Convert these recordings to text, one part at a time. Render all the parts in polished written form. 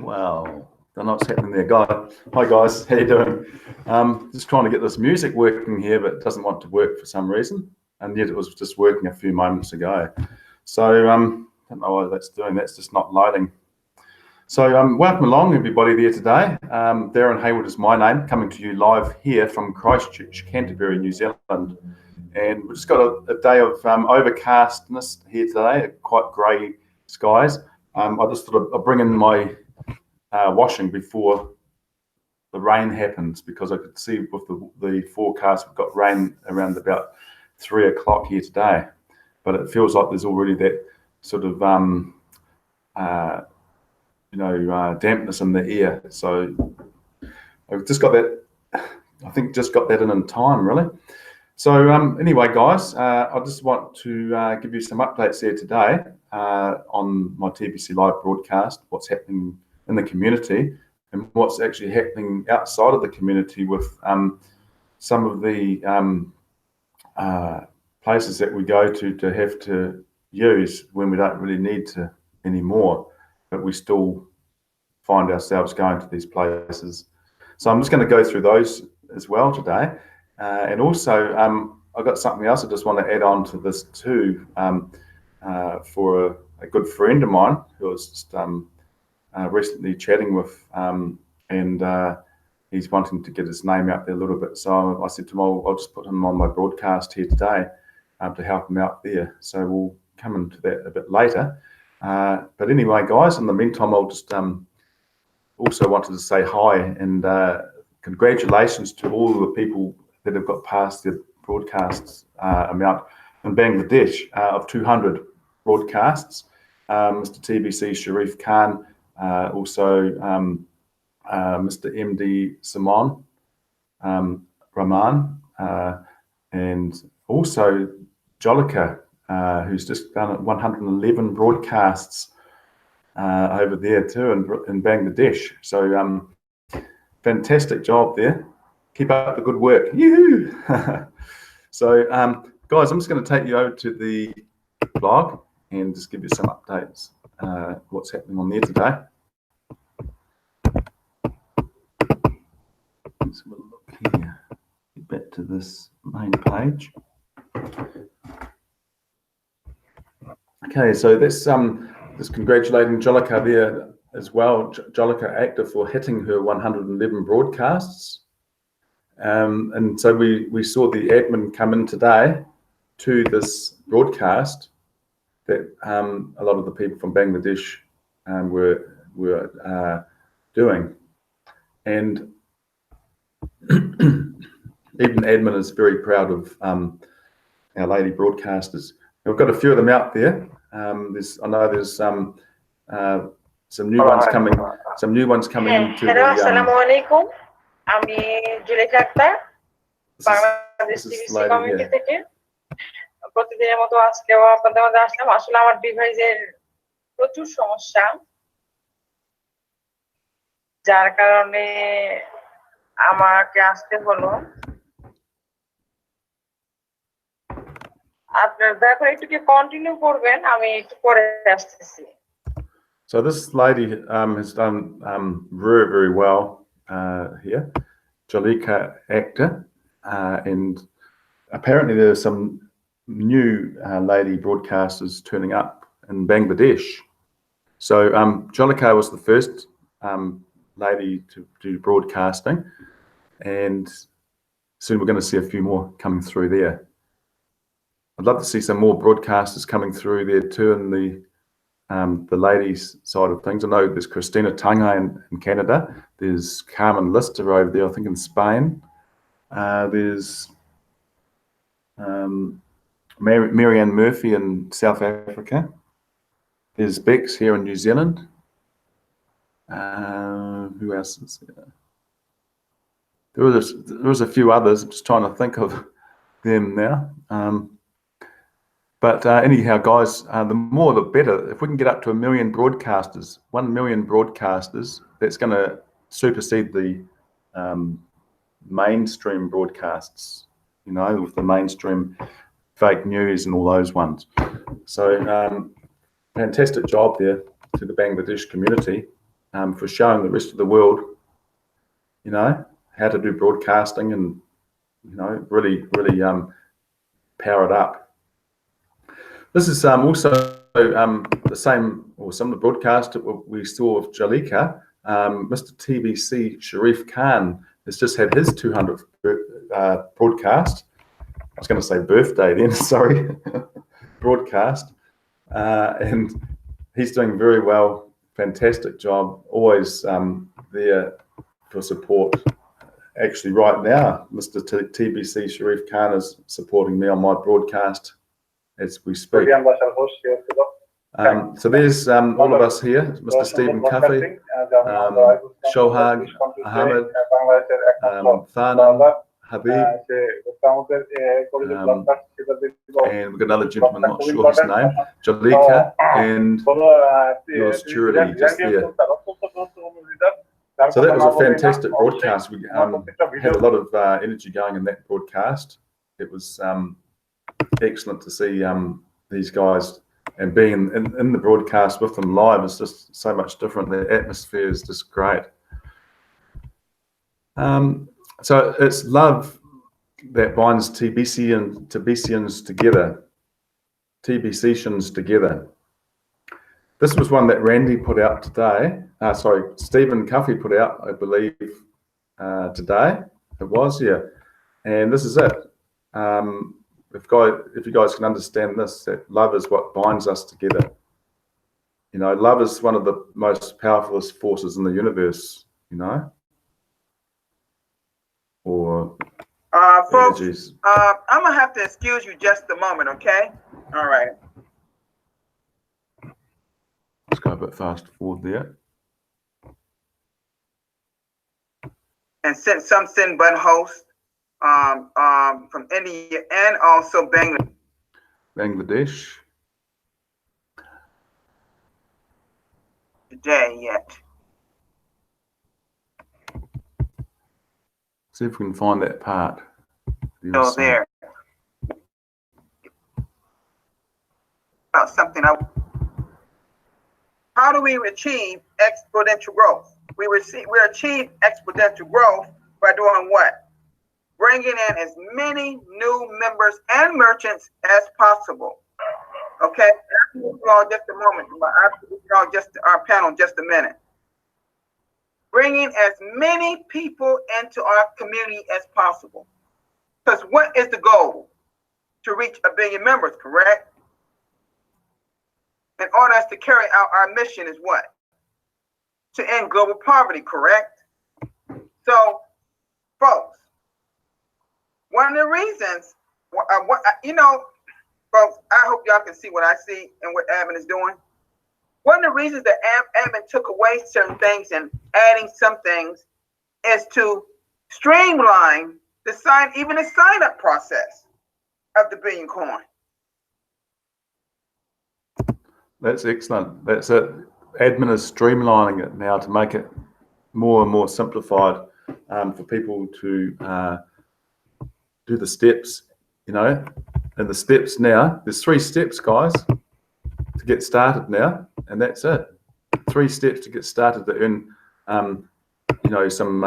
Well, don't know what's happening there, guy. Hi guys, how you doing? Just trying to get this music working here, but it doesn't want to work for some reason. And yet it was just working a few moments ago. So don't know why that's doing. That's just not loading. So welcome along, everybody there today. Darren Hayward is my name, coming to you live here from Christchurch, Canterbury, New Zealand. And we've just got a day of overcastness here today, quite grey skies. I just thought I'd bring in my washing before the rain happens, because I could see with the forecast we've got rain around about 3 o'clock here today. But it feels like there's already that sort of dampness in the air. So I've just got that. I think just got that in time, really. So anyway, guys, I just want to give you some updates here today on my TBC Live Broadcast, what's happening in the community and what's actually happening outside of the community with some of the places that we go to have to use when we don't really need to anymore, but we still find ourselves going to these places. So I'm just going to go through those as well today. And also, I've got something else I just want to add on to this too, for a good friend of mine who was just recently chatting with, and he's wanting to get his name out there a little bit. So I said to him, I'll just put him on my broadcast here today to help him out there. So we'll come into that a bit later. But anyway, guys, in the meantime, I'll just also wanted to say hi and congratulations to all of the people that have got past their broadcasts amount in Bangladesh of 200 broadcasts. Mr. TBC Sharif Khan, also Mr. MD Simon Rahman, and also Jolika, who's just done 111 broadcasts over there too in Bangladesh. So fantastic job there. Keep up the good work. Yoo-hoo! So guys, I'm just going to take you over to the blog and just give you some updates, what's happening on there today. Let's have a look here. Get back to this main page. Okay, so that's just congratulating Jolika there as well. Jolika active for hitting her 111 broadcasts. And so we saw the admin come in today to this broadcast that a lot of the people from Bangladesh were doing. And even admin is very proud of our lady broadcasters. We've got a few of them out there. I know there's some new ones coming. Some new ones coming into Hello, assalamu alaikum. আমি Zulekha Akter, Bangladesh TVC community থেকে প্রতিদিনের মতো আজকেও আপনাদের মধ্যে আসলাম। আসলে আমার ডিভাইসের প্রচুর সমস্যা, যার কারণে আমাকে আসতে হলো। আপনারা দয়া করে একটু কন্টিনিউ করবেন, আমি একটু পরে আসতেছি। So this lady has done very, very well here, Jolika actor, and apparently there's some new lady broadcasters turning up in Bangladesh. So Jolika was the first lady to do broadcasting, and soon we're going to see a few more coming through there. I'd love to see some more broadcasters coming through there too in the ladies side of things. I know there's Christina Tanga in Canada. There's Carmen Lister over there, I think in Spain. There's Marianne Murphy in South Africa. There's Bex here in New Zealand. Who else is there? There was a few others. I'm just trying to think of them now. But anyhow, guys, the more the better. If we can get up to 1 million broadcasters, 1 million broadcasters, that's going to supersede the mainstream broadcasts, with the mainstream fake news and all those ones. So fantastic job there to the Bangladesh community. for showing the rest of the world, you know, how to do broadcasting and, you know, really power it up. This is also the same, or some of the broadcast that we saw of Jalika. Mr. TBC Sharif Khan has just had his 200th broadcast. I was going to say birthday then, sorry, broadcast. And he's doing very well, fantastic job, always there for support. Actually, right now, Mr. TBC Sharif Khan is supporting me on my broadcast as we speak. So there's all of us here, Mr. Stephen Cuffey, Shohag, Ahmed, Thanan, Habib, and we've got another gentleman, not sure his name, Jalika, and yours truly, just there. So that was a fantastic broadcast. We had a lot of energy going in that broadcast. It was excellent to see these guys, and being in the broadcast with them live is just so much different. The atmosphere is just great. So it's love that binds TBCians together, TBCians together. This was one that Randy put out today. Stephen Cuffey put out, I believe, today. It was, yeah. And this is it. If you guys can understand this, that love is what binds us together. You know, love is one of the most powerful forces in the universe, you know? Or folks, energies. I'm going to have to excuse you just a moment, okay? All right. Let's go a bit fast forward there. And some send button host from India and also Bangladesh. Today yet. See if we can find that part. Still there. About something how do we achieve exponential growth? We achieve exponential growth by doing what? Bringing in as many new members and merchants as possible. Okay, y'all just a moment. Y'all just our panel just a minute. Bringing as many people into our community as possible. Because what is the goal? To reach 1 billion members, correct? In order to carry out our mission is what? To end global poverty, correct? So, folks, one of the reasons, folks, I hope y'all can see what I see and what Edmund is doing. One of the reasons that Edmund took away certain things and adding some things is to streamline the sign-up process of the Billion Coin. That's excellent. That's it. Admin is streamlining it now to make it more and more simplified for people to do the steps, you know. And the steps now, there's 3 steps, guys, to get started now, and that's it. 3 steps to get started to earn, you know, some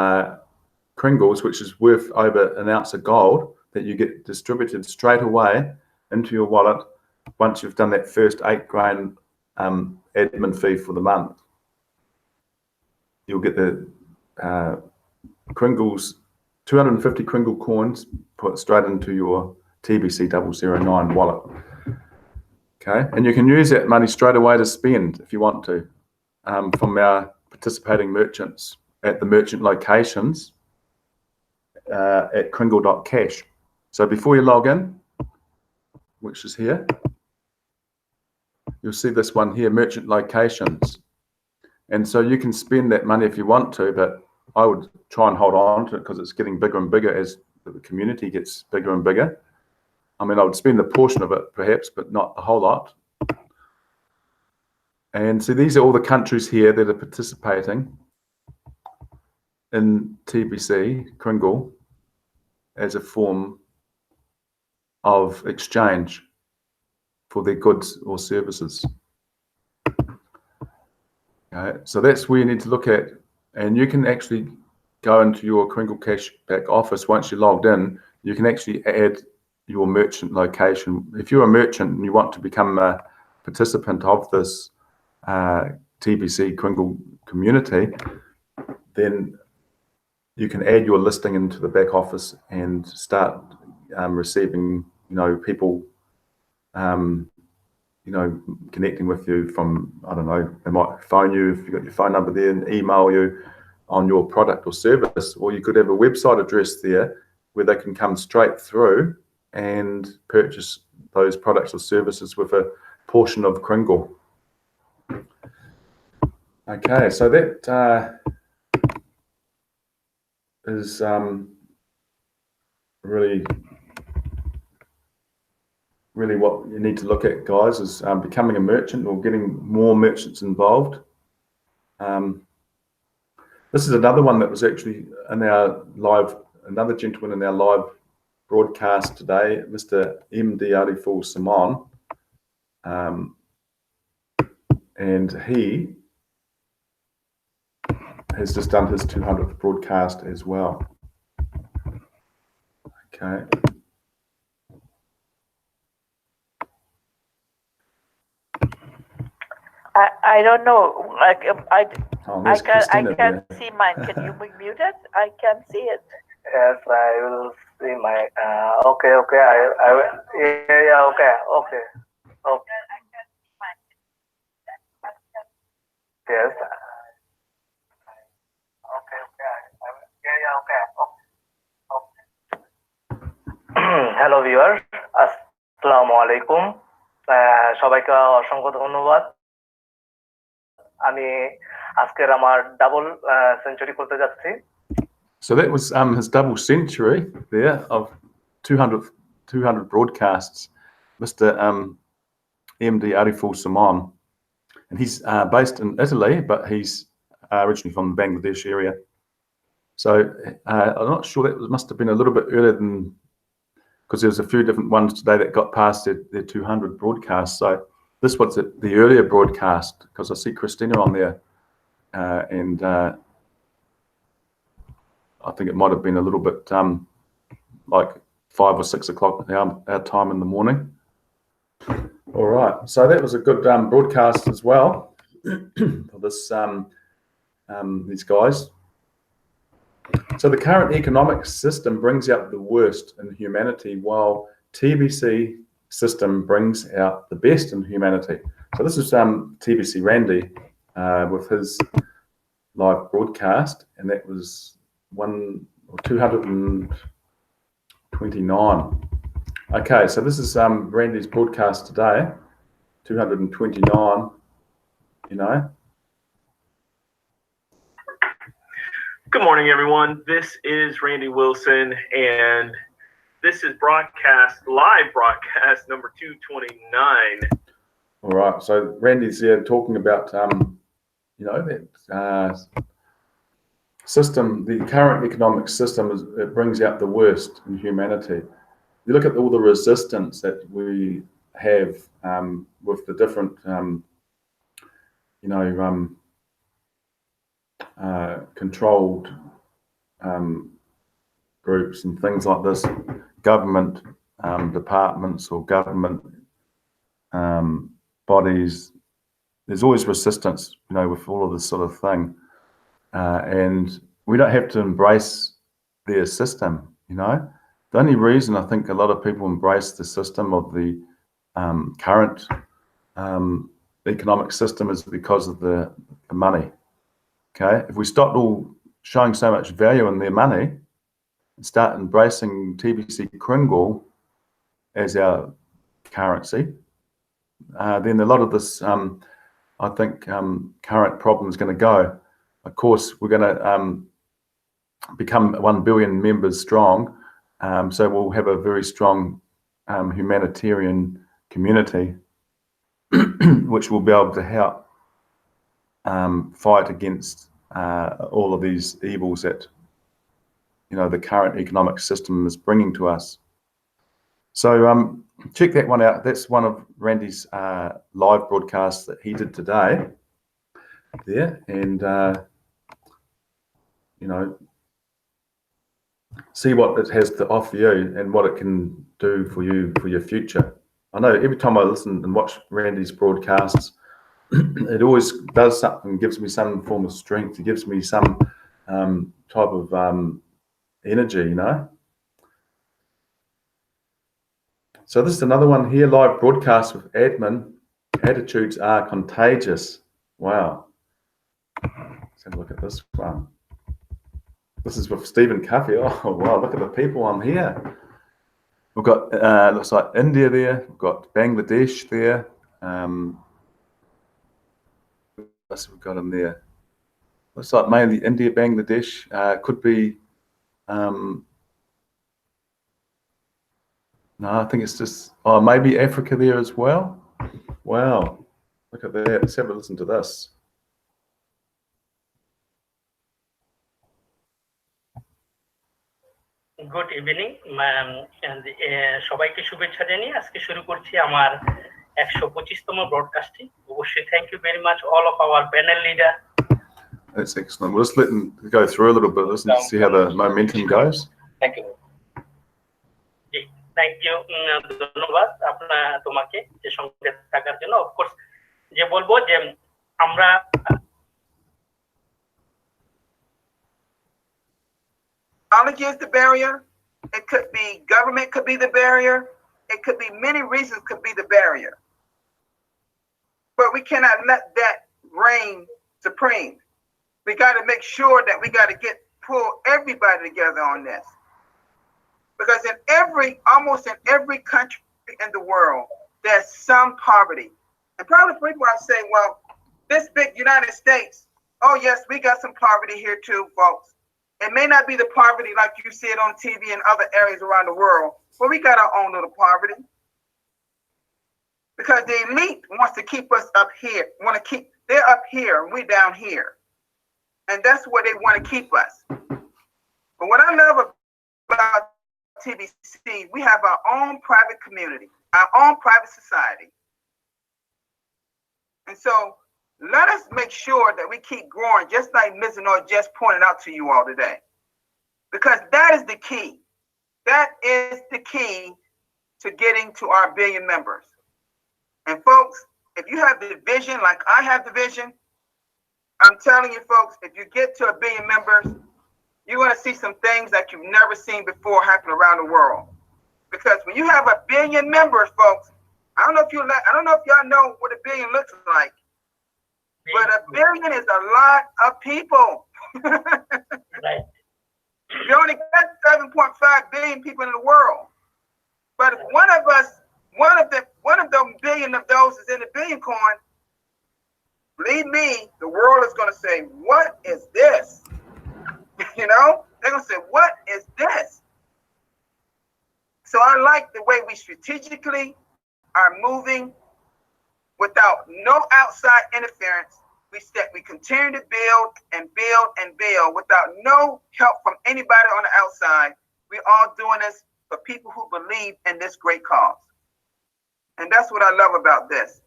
Kringles, which is worth over an ounce of gold that you get distributed straight away into your wallet once you've done that first 8 grand admin fee for the month. You'll get the Kringles, 250 Kringle coins put straight into your TBC 009 wallet. Okay, and you can use that money straight away to spend if you want to from our participating merchants at the merchant locations at kringle.cash. So before you log in, which is here, you'll see this one here, merchant locations. And so you can spend that money if you want to, but I would try and hold on to it because it's getting bigger and bigger as the community gets bigger and bigger. I mean, I would spend a portion of it perhaps, but not a whole lot. And so these are all the countries here that are participating in TBC Kringle as a form of exchange for their goods or services. Okay, so that's where you need to look at, and you can actually go into your Kringle Cashback office. Once you're logged in, you can actually add your merchant location. If you're a merchant and you want to become a participant of this TBC Kringle community, then you can add your listing into the back office and start receiving, people, connecting with you from, I don't know, they might phone you if you've got your phone number there and email you on your product or service, or you could have a website address there where they can come straight through and purchase those products or services with a portion of Kringle. Okay, so that is really what you need to look at, guys, is becoming a merchant or getting more merchants involved. This is another one that was actually in our live, another gentleman in our live broadcast today, Mr. MD Ariful Simon, and he has just done his 200th broadcast as well. Okay. I don't know. I can there. see mine. Can you mute it? I can see it. Yes, I will see my. Okay. I will. Yeah. Okay. Yes. Hello viewers, আসসালামু আলাইকুম। সবাইকে অসংখ্য ধন্যবাদ। আমি আজকের আমার double century করতে যাচ্ছি। So that was his double century there of 200 broadcasts, Mr. MD Ariful Simon, and he's based in Italy, but he's originally from the Bangladesh area. So I'm not sure, that must have been a little bit earlier than, because there was a few different ones today that got past their 200 broadcasts. So this was the earlier broadcast, because I see Christina on there, and I think it might have been a little bit like 5 or 6 o'clock our time in the morning. All right, so that was a good broadcast as well for this these guys. So the current economic system brings out the worst in humanity, while TBC system brings out the best in humanity. So this is TVC Randi with his live broadcast, and that was 229. Okay, so this is Randy's broadcast today, 229, Good morning, everyone. This is Randy Wilson, and this is live broadcast number 229. All right, so Randy's here talking about, that system, the current economic system, it brings out the worst in humanity. You look at all the resistance that we have with the different, controlled groups and things like this, government departments or government bodies. There's always resistance, with all of this sort of thing, and we don't have to embrace their system. The only reason I think a lot of people embrace the system of the current economic system is because of the money. Okay, if we stop all showing so much value in their money and start embracing TBC Kringle as our currency, then a lot of this, I think, current problem is going to go. Of course, we're going to become 1 billion members strong, so we'll have a very strong humanitarian community, which will be able to help fight against all of these evils that the current economic system is bringing to us. So check that one out. That's one of Randy's live broadcasts that he did today. there, and you know, see what it has to offer you and what it can do for you for your future. I know every time I listen and watch Randy's broadcasts, it always does something, gives me some form of strength. It gives me some type of energy, you know. So this is another one here, live broadcast with Edmund. Attitudes are contagious. Wow. Let's have a look at this one. This is with Stephen Cuffy. Oh, wow, look at the people on here. We've got, looks like India there. We've got Bangladesh there. What else have we got in there? Looks like mainly India, Bangladesh. Could be, no, I think it's just, oh, maybe Africa there as well. Wow, look at that. Let's have a listen to this. Good evening সবাইকে শুভেচ্ছা জানিয়ে আজকে শুরু করছি আমার 125তম ব্রডকাস্টটি। অবশ্যই thank you very much all of our panel leader. That's excellent. We'll just let them go through a little bit. Let's see how the momentum goes. Thank you. জি, থ্যাংক ইউ, ধন্যবাদ তোমাকে যে সঙ্গে থাকার জন্য। অফকোর্স যে বলবো যে আমরা Technology is the barrier. It could be government could be the barrier. It could be many reasons could be the barrier. But we cannot let that reign supreme. We got to make sure that we got to pull everybody together on this. Because almost in every country in the world, there's some poverty. And probably people are saying, well, this big United States, oh yes, we got some poverty here too, folks. It may not be the poverty like you see it on TV and other areas around the world, but we got our own little poverty. Because the elite wants to keep us up here, they're up here and we're down here. And that's where they want to keep us. But what I love about TBC, we have our own private community, our own private society. And so let us make sure that we keep growing, just like Ms. Noor just pointed out to you all today. Because that is the key. That is the key to getting to our billion members. And folks, if you have the vision like I have the vision, I'm telling you folks, if you get to 1 billion members, you're going to see some things that you've never seen before happen around the world. Because when you have 1 billion members, folks, I don't know if y'all know what 1 billion looks like. But 1 billion is a lot of people. right. You only got 7.5 billion people in the world. But if one of them billion of those is in the billion coin, believe me, the world is going to say, what is this? You know, they're going to say, what is this? So I like the way we strategically are moving without no outside interference. We continue to build and build and build without no help from anybody on the outside. We're all doing this for people who believe in this great cause. And that's what I love about this,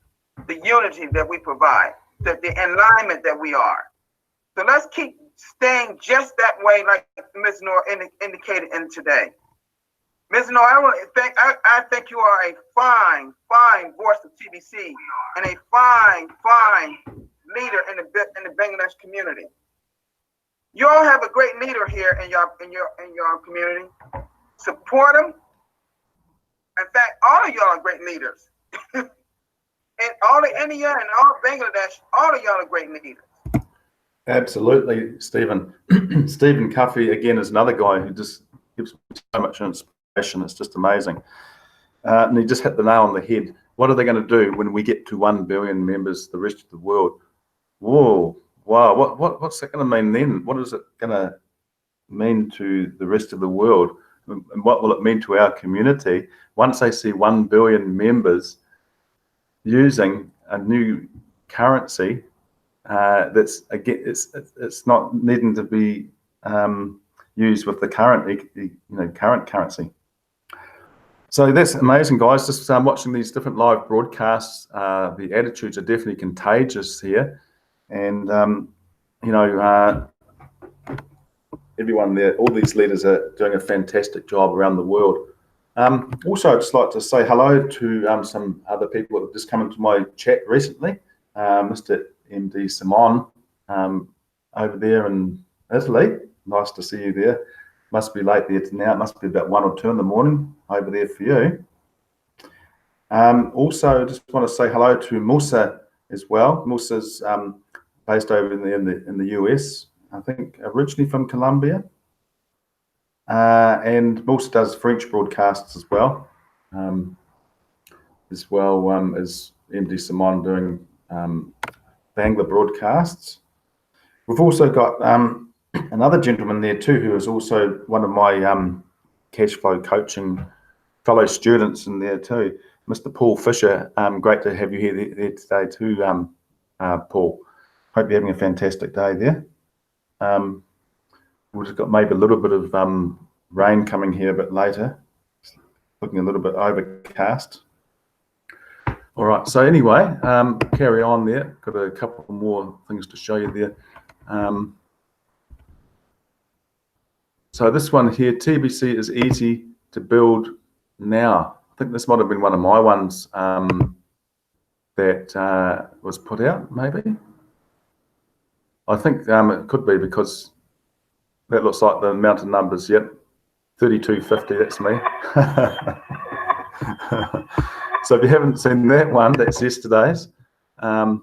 the unity that we provide, the alignment that we are. So let's keep staying just that way, like Ms. Noor indicated in today. Ms. Noor, I think you are a fine voice of TBC and a fine leader in the Bangladesh community. You all have a great leader here in your community. Support them. In fact, all of y'all are great leaders. And all of India and all of Bangladesh, all of y'all are great leaders. Absolutely, Stephen. Stephen Cuffy again is another guy who just gives me so much inspiration. It's just amazing. And he just hit the nail on the head. What are they going to do when we get to 1 billion members, the rest of the world? Whoa, wow, what's that going to mean then? What is it going to mean to the rest of the world? And what will it mean to our community once they see 1 billion members using a new currency that's, again, it's not needing to be used with the current currency. So that's amazing, guys. Just watching these different live broadcasts. The attitudes are definitely contagious here, and everyone there, all these leaders are doing a fantastic job around the world. Also, I'd just like to say hello to some other people that have just come into my chat recently. Mr. MD Simon over there in Italy. Nice to see you there. Must be late there now. It must be about 1 or 2 in the morning over there for you. Also, just want to say hello to Musa as well. Musa's based over in the US, I think originally from Colombia. And Musa does French broadcasts as well as MD Simon doing Bangla broadcasts. We've also got another gentleman there too, who is also one of my cash flow coaching fellow students in there too, Mr. Paul Fisher. Great to have you here there today too, Paul. Hope you're having a fantastic day there. We've just got maybe a little bit of rain coming here a bit later. It's looking a little bit overcast. All right, so anyway, carry on there. Got a couple more things to show you there. So this one here, TBC is easy to build now. I think this might have been one of my ones that was put out, maybe. I think it could be, because that looks like the amount of numbers. Yep, 3250, that's me. So if you haven't seen that one, that's yesterday's. On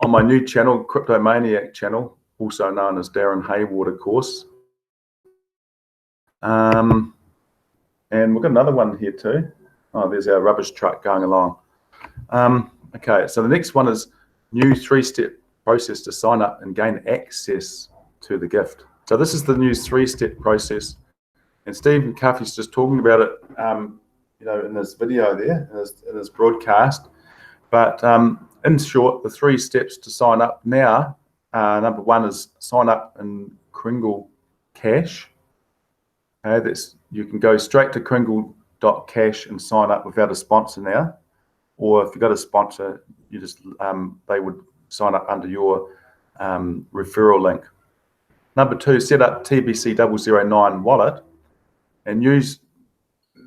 my new channel, Crypto Maniac channel, also known as Darren Hayward, of course. And we've got another one here too. Oh, there's our rubbish truck going along. Okay, so the next one is new 3-step process to sign up and gain access to the gift. So this is the new 3-step process, and Stephen Cuffey's just talking about it, in this video there, in his broadcast. But in short, the 3 steps to sign up now. Number 1 is sign up in Kringle Cash. Okay, you can go straight to kringle.cash and sign up without a sponsor now. Or if you've got a sponsor, you just they would sign up under your referral link. Number 2, set up TBC 009 wallet and use.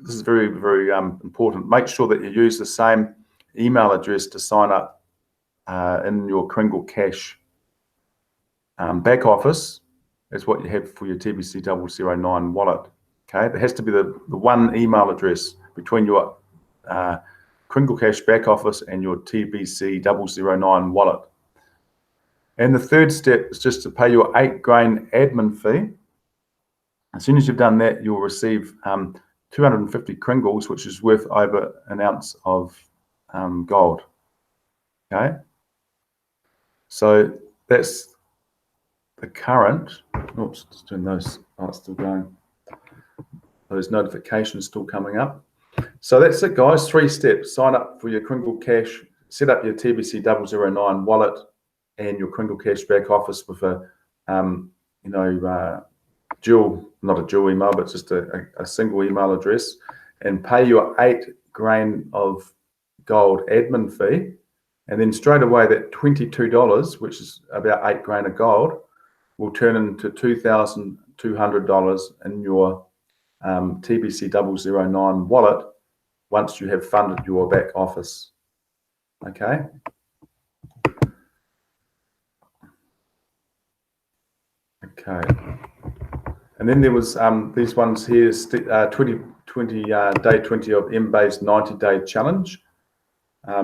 This is very, very important. Make sure that you use the same email address to sign up in your Kringle Cash back office as what you have for your TBC 009 wallet. Okay, there has to be the one email address between your Kringle Cash back office and your TBC 009 wallet. And the 3rd step is just to pay your 8 grain admin fee. As soon as you've done that, you'll receive 250 Kringles, which is worth over an ounce of gold. Okay, so that's the current. Oops, just doing those. Oh, it's still going. Those notifications still coming up. So that's it, guys. 3 steps: sign up for your Kringle Cash, set up your TBC 009 wallet and your Kringle Cash back office with a not a dual email, but just a single email address, and pay your 8 grain of gold admin fee. And then straight away, that $22, which is about 8 grain of gold, will turn into $2,200 in your TBC 009 wallet once you have funded your back office. Okay. Okay. And then there was these ones here, day 20 of MBay's 90-day challenge.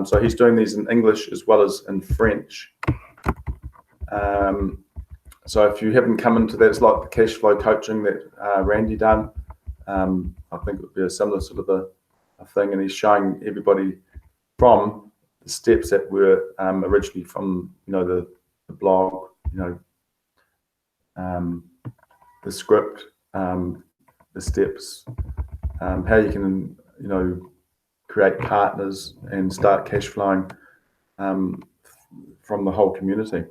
So he's doing these in English as well as in French. So if you haven't come into that, it's like the cash flow coaching that Randy done. I think it would be a similar sort of a thing, and he's showing everybody from the steps that were originally from the blog, the script, the steps, how you can create partners and start cash flowing from the whole community.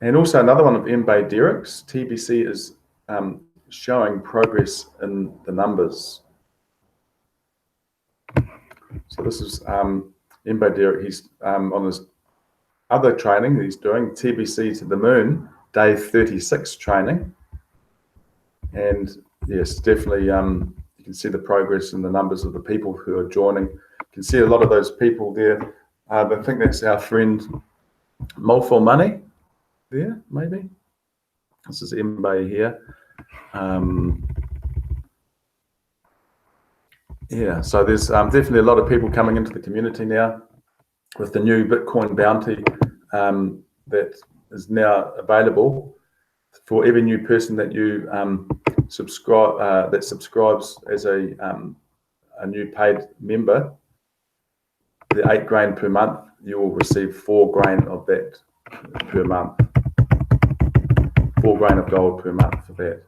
And also another one of MBay Derek's, TBC is showing progress in the numbers. So this is MBay Derek. He's on his other training that he's doing, TBC to the Moon, day 36 training. And yes, definitely you can see the progress and the numbers of the people who are joining. You can see a lot of those people there. I think that's our friend Mo for Money there, maybe. This is Mbe here. Yeah, so there's definitely a lot of people coming into the community now with the new Bitcoin bounty that is now available for every new person that you subscribe that subscribes as a new paid member. The 8 grand per month, you will receive 4 grand of that per month. 4 grand of gold per month for that,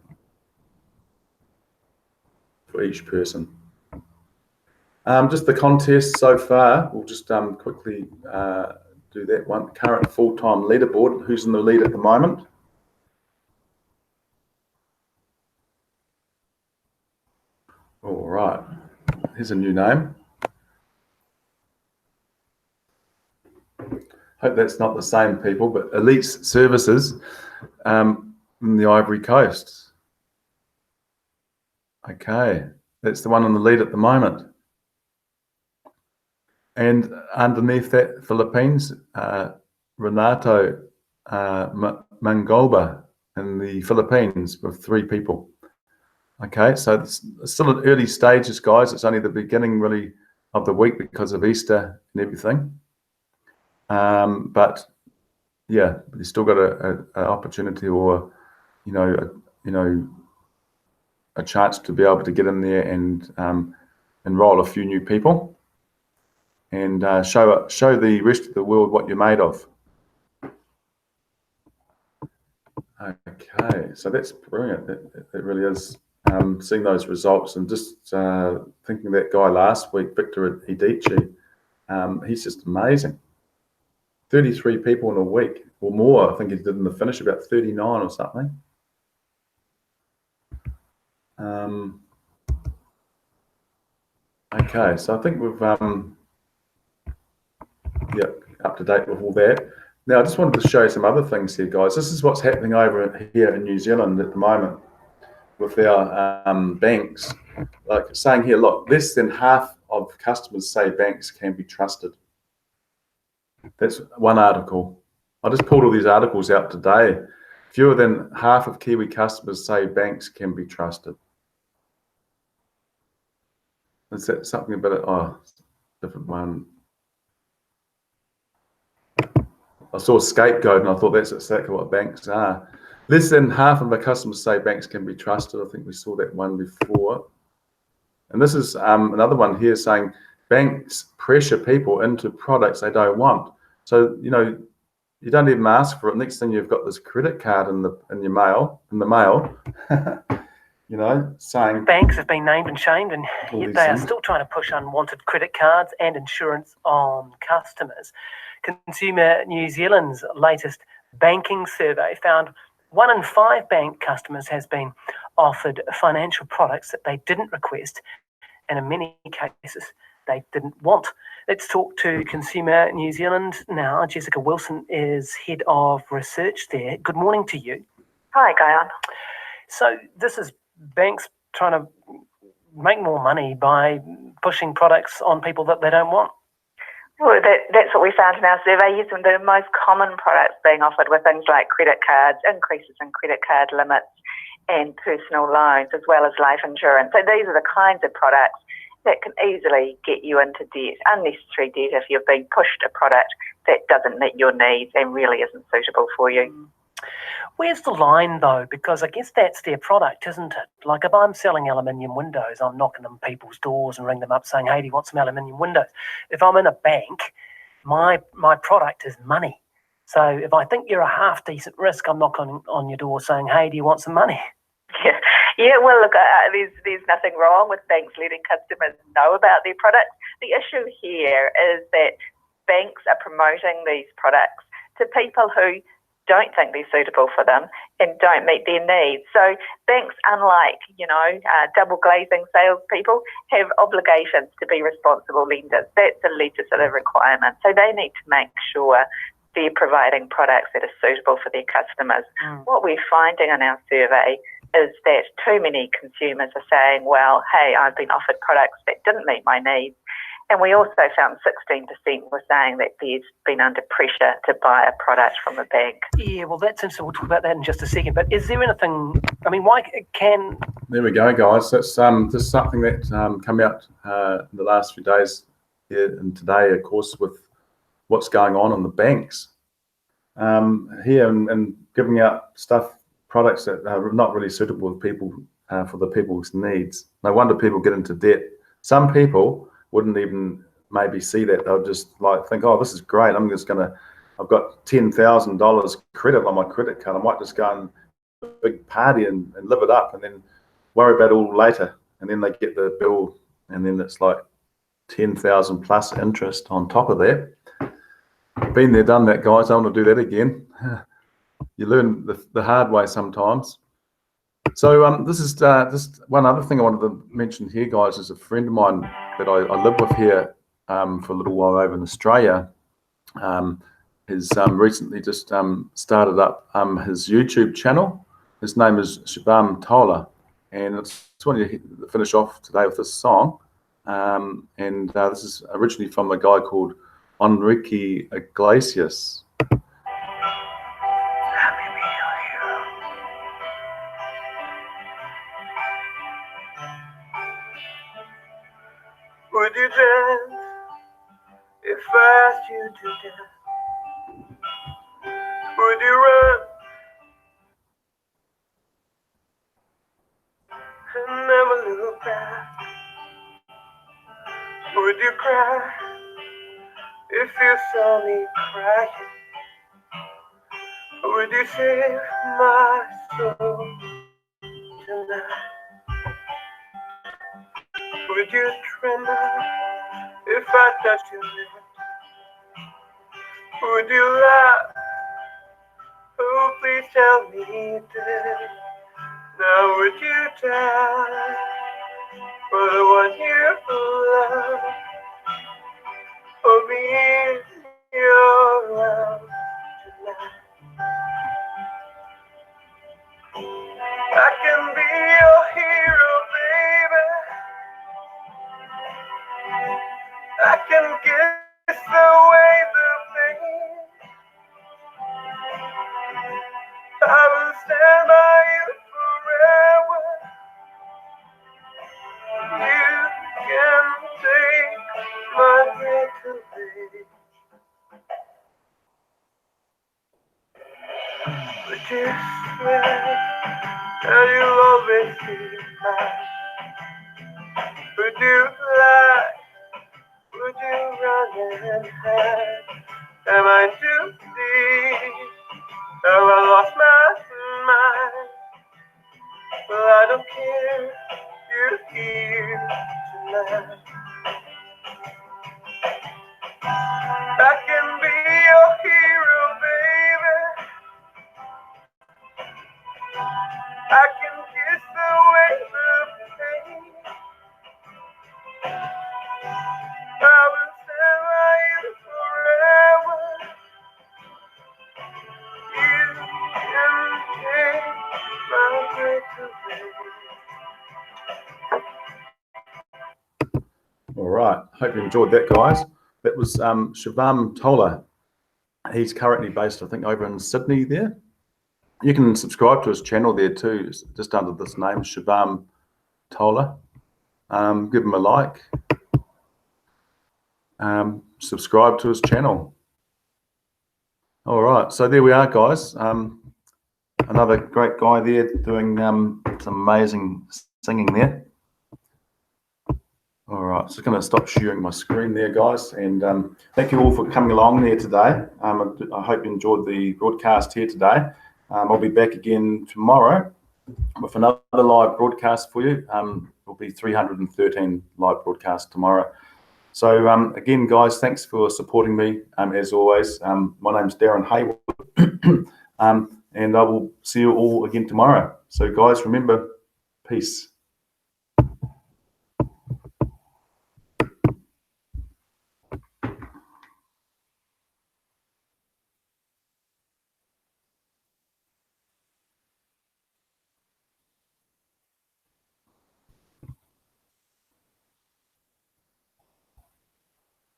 for each person. Just the contest so far, we'll just quickly do that one. Current full-time leaderboard, who's in the lead at the moment? All right, here's a new name. Hope that's not the same people, but Elite Services in the Ivory Coast. Okay, that's the one on the lead at the moment. And underneath that, Philippines, Renato Mangolba in the Philippines with 3 people. Okay, so it's still at early stages, guys. It's only the beginning, really, of the week because of Easter and everything. But yeah, you still got an opportunity, or a chance to be able to get in there and enroll a few new people and show the rest of the world what you're made of. Okay, so that's brilliant. That really is. Seeing those results and just thinking that guy last week, Victor Edici, he's just amazing. 33 people in a week or more. I think he did in the finish, about 39 or something. Okay, so I think we've up to date with all that. Now I just wanted to show you some other things here, guys. This is what's happening over here in New Zealand at the moment with our banks. Like saying here, look, less than half of customers say banks can be trusted. That's one article. I just pulled all these articles out today. Fewer than half of Kiwi customers say banks can be trusted. Is that something about it? Oh, different one. I saw scapegoat and I thought that's exactly what banks are. Less than half of the customers say banks can be trusted. I think we saw that one before. And this is another one here saying banks pressure people into products they don't want. So, you don't even ask for it. Next thing you've got this credit card in the mail, saying banks have been named and shamed, and yet they are still trying to push unwanted credit cards and insurance on customers. Consumer New Zealand's latest banking survey found 1 in 5 bank customers has been offered financial products that they didn't request, and in many cases they didn't want. Let's talk to Consumer New Zealand now. Jessica Wilson is head of research there. Good morning to you. Hi, Guyon. So this is banks trying to make more money by pushing products on people that they don't want. Well, that's what we found in our survey. Yes, the most common products being offered were things like credit cards, increases in credit card limits, and personal loans, as well as life insurance. So these are the kinds of products that can easily get you into debt, unnecessary debt, if you've been pushed a product that doesn't meet your needs and really isn't suitable for you. Where's the line, though? Because I guess that's their product, isn't it? Like if I'm selling aluminium windows, I'm knocking on people's doors and ring them up saying, hey, do you want some aluminium windows? If I'm in a bank, my product is money. So if I think you're a half-decent risk, I'm knocking on your door saying, hey, do you want some money? Yeah. Well, look, there's nothing wrong with banks letting customers know about their products. The issue here is that banks are promoting these products to people who don't think they're suitable for them and don't meet their needs. So banks, unlike, double glazing salespeople, have obligations to be responsible lenders. That's a legislative requirement. So they need to make sure they're providing products that are suitable for their customers. What we're finding in our survey is that too many consumers are saying, well, hey, I've been offered products that didn't meet my needs. And we also found 16% were saying that they've been under pressure to buy a product from a bank. Yeah, well, that's interesting. We'll talk about that in just a second. But is there anything, I mean, why can... There we go, guys. That's just something that come out in the last few days here and today, of course, with what's going on in the banks here and giving out products that are not really suitable with people for the people's needs. No wonder people get into debt. Some people wouldn't even maybe see that. They'll just like think, oh, this is great. I've got $10,000 credit on my credit card. I might just go and have a big party and live it up and then worry about it all later. And then they get the bill and then it's like 10,000 plus interest on top of that. Been there, done that, guys. I want to do that again. You learn the hard way sometimes. So this is just one other thing I wanted to mention here, guys, is a friend of mine that I live with here for a little while over in Australia has recently just started up his YouTube channel. His name is Shoutout Tola, and I just wanted to finish off today with this song. And this is originally from a guy called Enrique Iglesias. Would you dance if I asked you to dance? Would you run and never look back? Would you cry if you saw me crying? Would you save my soul tonight? Would you tremble if I touched your lips? Would you laugh? Oh, please tell me this. Now would you die for the one you love? Or be in your arms tonight? I can be your hero, baby. I can kiss away the pain. I will stand by you forever. You can take my breath away. Would you swear that you'll always be mine? Would you lie? Would you run and hide? Am I to see how I lost my mind? Well, I don't care, you're here tonight. I can be your hero, baby. I can kiss away the pain. I will stand by you forever. You can take my breath away. All right. Hope you enjoyed that, guys. That was Shoutout Tola. He's currently based, I think, over in Sydney there. You can subscribe to his channel there too, just under this name, Shoutout Tola. Give him a like. Subscribe to his channel. All right, so there we are, guys. Another great guy there doing some amazing singing there. All right, so going to stop sharing my screen there, guys, and thank you all for coming along there today. I hope you enjoyed the broadcast here today. I'll be back again tomorrow with another live broadcast for you. It'll be 313 live broadcasts tomorrow. So again, guys, thanks for supporting me as always. My name's Darren Haywood, and I will see you all again tomorrow. So guys, remember, peace.